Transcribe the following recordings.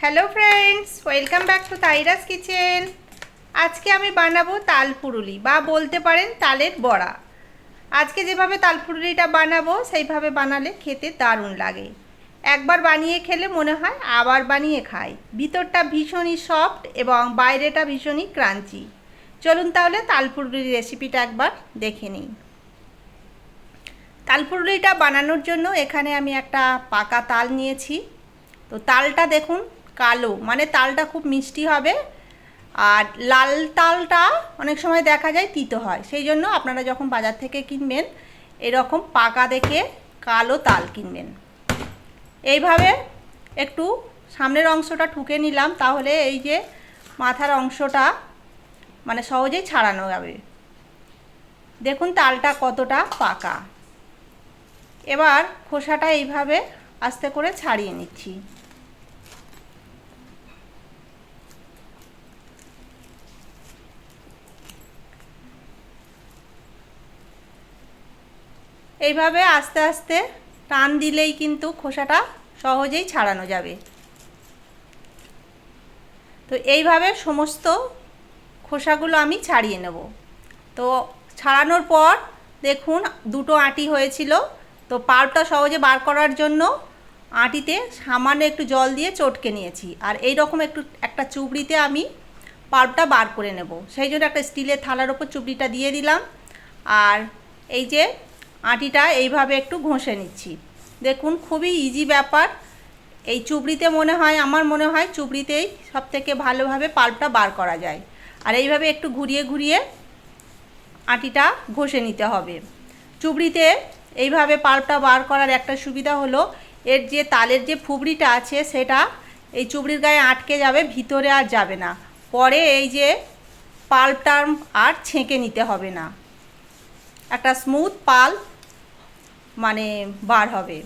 Hello friends, welcome back to তাইরাস kitchen. আজকে আমি বানাবো তাল পুরুলি বা বলতে পারেন তালের বড়া। আজকে যেভাবে তাল পুরুলিটা বানাবো সেইভাবে বানালে খেতে দারুণ লাগে। একবার বানিয়ে খেলে মনে হয় আবার বানিয়ে খাই। ভিতরটা ভীষণই সফট এবং বাইরেটা ভীষণই ক্রাঞ্চি। চলুন তাহলে তাল পুরুলির রেসিপিটা একবার দেখে নিই। তাল পুরুলিটা বানানোর জন্য এখানে আমি একটা পাকা তাল নিয়েছি। তো তালটা দেখুন কালো, মানে তালটা খুব মিষ্টি হবে। আর লাল তালটা অনেক সময় দেখা যায় তিতো হয়, সেই জন্য আপনারা যখন বাজার থেকে কিনবেন এরকম পাকা দেখে কালো তাল কিনবেন। এইভাবে একটু সামনের অংশটা ঠুকে নিলাম, তাহলে এই যে মাথার অংশটা মানে সহজেই ছাড়ানো যাবে। দেখুন তালটা কতটা পাকা। এবার খোসাটা এইভাবে আস্তে করে ছাড়িয়ে নিচ্ছি। এইভাবে আস্তে আস্তে টান দিলেই কিন্তু খোসাটা সহজেই ছাড়ানো যাবে। তো এইভাবে সমস্ত খোসাগুলো আমি ছাড়িয়ে নেব। তো ছাড়ানোর পর দেখুন দুটো আঁটি হয়েছিল। তো পাল্পটা সহজে বার করার জন্য আঁটিতে সামান্য একটু জল দিয়ে চটকে নিয়েছি, আর এই রকম একটা চুবড়িতে আমি পাল্পটা বার করে নেব। সেই জন্য একটা স্টিলের থালার ওপর চুবড়িটা দিয়ে দিলাম, আর এই যে আঁটিটা এইভাবে একটু ঘষে নিচ্ছি। দেখুন খুবই ইজি ব্যাপার। এই চুবড়িতে আমার মনে হয় চুবড়িতেই সবথেকে ভালোভাবে পাল্পটা বার করা যায়। আর এইভাবে একটু ঘুরিয়ে ঘুরিয়ে আঁটিটা ঘষে নিতে হবে। চুবড়িতে এইভাবে পাল্পটা বার করার একটা সুবিধা হলো, এর যে তালের যে ফুবড়িটা আছে সেটা এই চুবড়ির গায়ে আটকে যাবে, ভিতরে আর যাবে না। পরে এই যে পাল্পটা আর ছেঁকে নিতে হবে না, একটা স্মুথ পাল্প মানে বার হবে।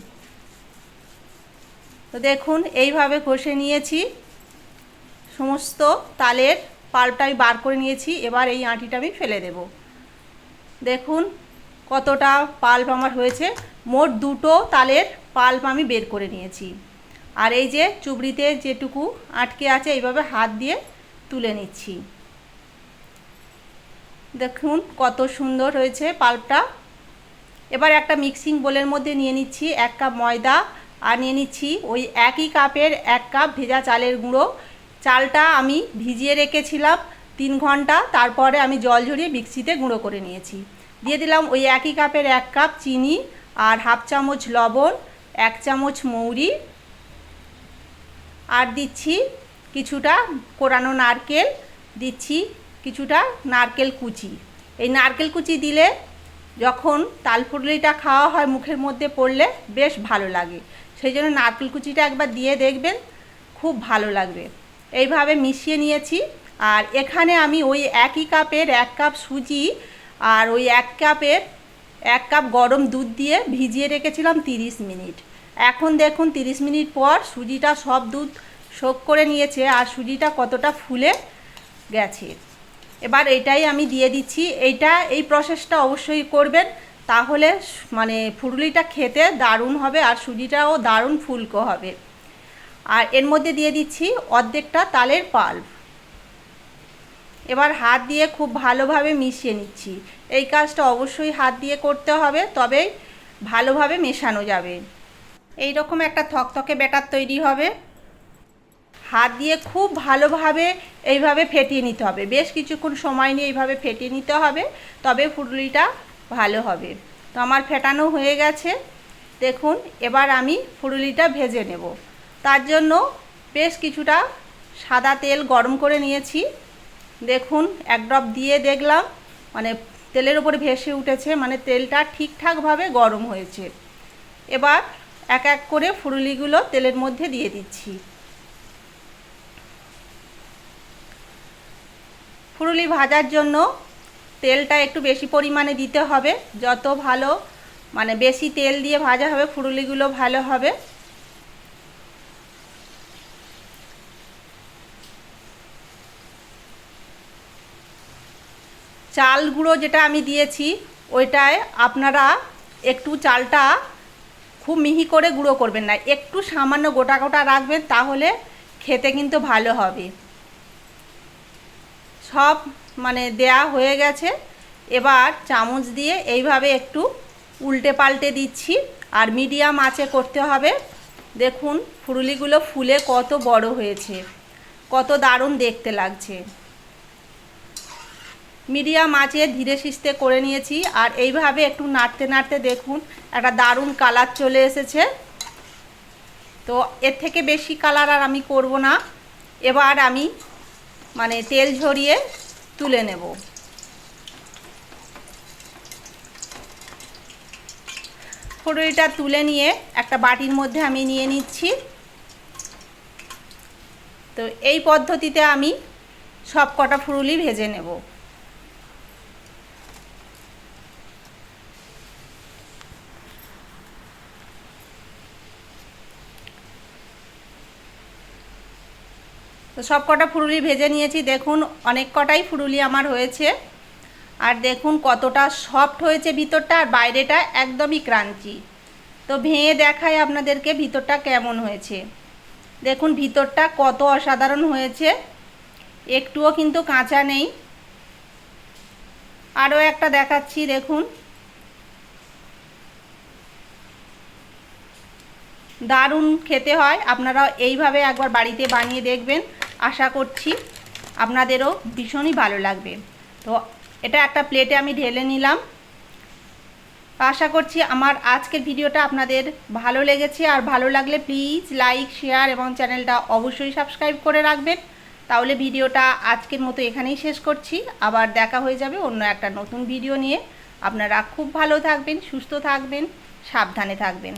তো দেখুন এইভাবে ঘষে নিয়েছি, সমস্ত তালের পাল্পটা আমি বার করে নিয়েছি। এবার এই আঁটিটা আমি ফেলে দেব। দেখুন কতটা পাল্প আমার হয়েছে। মোট দুটো তালের পাল্প আমি বের করে নিয়েছি। আর এই যে চুবড়িতে যেটুকু আটকে আছে এইভাবে হাত দিয়ে তুলে নিচ্ছি। দেখুন কত সুন্দর হয়েছে পাল্পটা। এবার একটা মিক্সিং বোলের মধ্যে নিয়ে নিচ্ছি 1 কাপ ময়দা, আর নিয়ে নিচ্ছি ওই একই কাপের 1 কাপ ভেজা চালের গুঁড়ো। চালটা আমি ভিজিয়ে রেখেছিলাম 3 ঘন্টা, তারপরে আমি জল ঝরিয়ে মিক্সিতে গুঁড়ো করে নিয়েছি। দিয়ে দিলাম ওই একই কাপের 1 কাপ চিনি, আর হাফ চামচ লবণ, 1 চামচ মৌরি, আর দিচ্ছি কিছুটা কোরানো নারকেল, দিচ্ছি কিছুটা নারকেল কুচি। এই নারকেল কুচি দিলে যখন তাল পুরুলিটা খাওয়া হয় মুখের মধ্যে পড়লে বেশ ভালো লাগে, সেই জন্য নারকেল কুচিটা একবার দিয়ে দেখবেন, খুব ভালো লাগবে। এইভাবে মিশিয়ে নিয়েছি। আর এখানে আমি ওই একই কাপের 1 কাপ সুজি আর ওই 1 কাপ গরম দুধ দিয়ে ভিজিয়ে রেখেছিলাম 30 মিনিট। এখন দেখুন 30 মিনিট পর সুজিটা সব দুধ শোক করে নিয়েছে, আর সুজিটা কতটা ফুলে গেছে। এবার এটাই আমি দিয়ে দিচ্ছি। এই প্রসেসটা অবশ্যই করবেন, তাহলে মানে পুরুলিটা খেতে দারুণ হবে, আর সুজিটাও দারুণ ফুলকো হবে। আর এর মধ্যে দিয়ে দিচ্ছি অর্ধেকটা তালের পাল্প। এবার হাত দিয়ে খুব ভালোভাবে মিশিয়ে নিচ্ছি। এই কাজটা অবশ্যই হাত দিয়ে করতে হবে, তবেই ভালোভাবে মেশানো যাবে। এই রকম একটা থকথকে ব্যাটার তৈরি হবে। হাত দিয়ে খুব ভালোভাবে এইভাবে ফেটিয়ে নিতে হবে, বেশ কিছুক্ষণ সময় নিয়ে এইভাবে ফেটিয়ে নিতে হবে, তবে পুরুলিটা ভালো হবে। তো আমার ফেটানো হয়ে গেছে। দেখুন এবার আমি পুরুলিটা ভেজে নেব। তার জন্য বেশ কিছুটা সাদা তেল গরম করে নিয়েছি। দেখুন 1 ড্রপ দিয়ে দেখলাম, মানে তেলের উপরে ভেসে উঠেছে, মানে তেলটা ঠিকঠাকভাবে গরম হয়েছে। এবার এক এক করে পুরুলিগুলো তেলের মধ্যে দিয়ে দিচ্ছি। পুরুলি ভাজার জন্য তেলটা একটু বেশি পরিমাণে দিতে হবে। যত ভালো মানে বেশি তেল দিয়ে ভাজা হবে পুরুলিগুলো ভালো হবে। চাল গুঁড়ো যেটা আমি দিয়েছি ওইটায় আপনারা একটু চালটা খুব মিহি করে গুঁড়ো করবেন না, একটু সামান্য গোটা গোটা রাখবেন, তাহলে খেতে কিন্তু ভালো হবে। সব মানে দেয়া হয়ে গেছে। এবার চামচ দিয়ে এইভাবে একটু উল্টে পাল্টে দিচ্ছি, আর মিডিয়াম আঁচে করতে হবে। দেখুন ফুলুরিগুলো ফুলে কত বড় হয়েছে, কত দারুণ দেখতে লাগছে। মিডিয়াম আঁচে ধীরে সুস্থে করে নিয়েছি, আর এইভাবে একটু নাড়তে নাড়তে দেখুন একটা দারুণ কালার চলে এসেছে। তো এর থেকে বেশি কালার আর আমি করব না। এবার আমি মানে তেল ঝরিয়ে তুলে নেব। ফুলুরিটা তুলে নিয়ে একটা বাটির মধ্যে আমি নিয়ে নিচ্ছি। তো এই পদ্ধতিতে আমি সব কটা ফুলুরি ভেজে নেব। তো সব কটা ফুলুরি ভেজে নিয়েছি। দেখুন অনেক কটাই ফুলুরি আমার হয়েছে, আর দেখুন কতটা সফট হয়েছে ভিতরটা, আর বাইরেটা একদমই ক্রাঞ্চি। তো ভেঙে দেখাই আপনাদেরকে ভিতরটা কেমন হয়েছে। দেখুন ভিতরটা কত অসাধারণ হয়েছে, একটুও কিন্তু কাঁচা নেই। আরও একটা দেখাচ্ছি, দেখুন দারুণ খেতে হয়। আপনারা এইভাবে একবার বাড়িতে বানিয়ে দেখবেন, আশা করছি আপনাদেরও ভীষণই ভালো লাগবে। তো এটা একটা প্লেটে আমি ঢেলে নিলাম। আশা করছি আমার আজকের ভিডিওটা আপনাদের ভালো লেগেছে, আর ভালো লাগলে প্লিজ লাইক, শেয়ার এবং চ্যানেলটা অবশ্যই সাবস্ক্রাইব করে রাখবেন। তাহলে ভিডিওটা আজকের মতো এখানেই শেষ করছি। আবার দেখা হয়ে যাবে অন্য একটা নতুন ভিডিও নিয়ে। আপনারা খুব ভালো থাকবেন, সুস্থ থাকবেন, সাবধানে থাকবেন।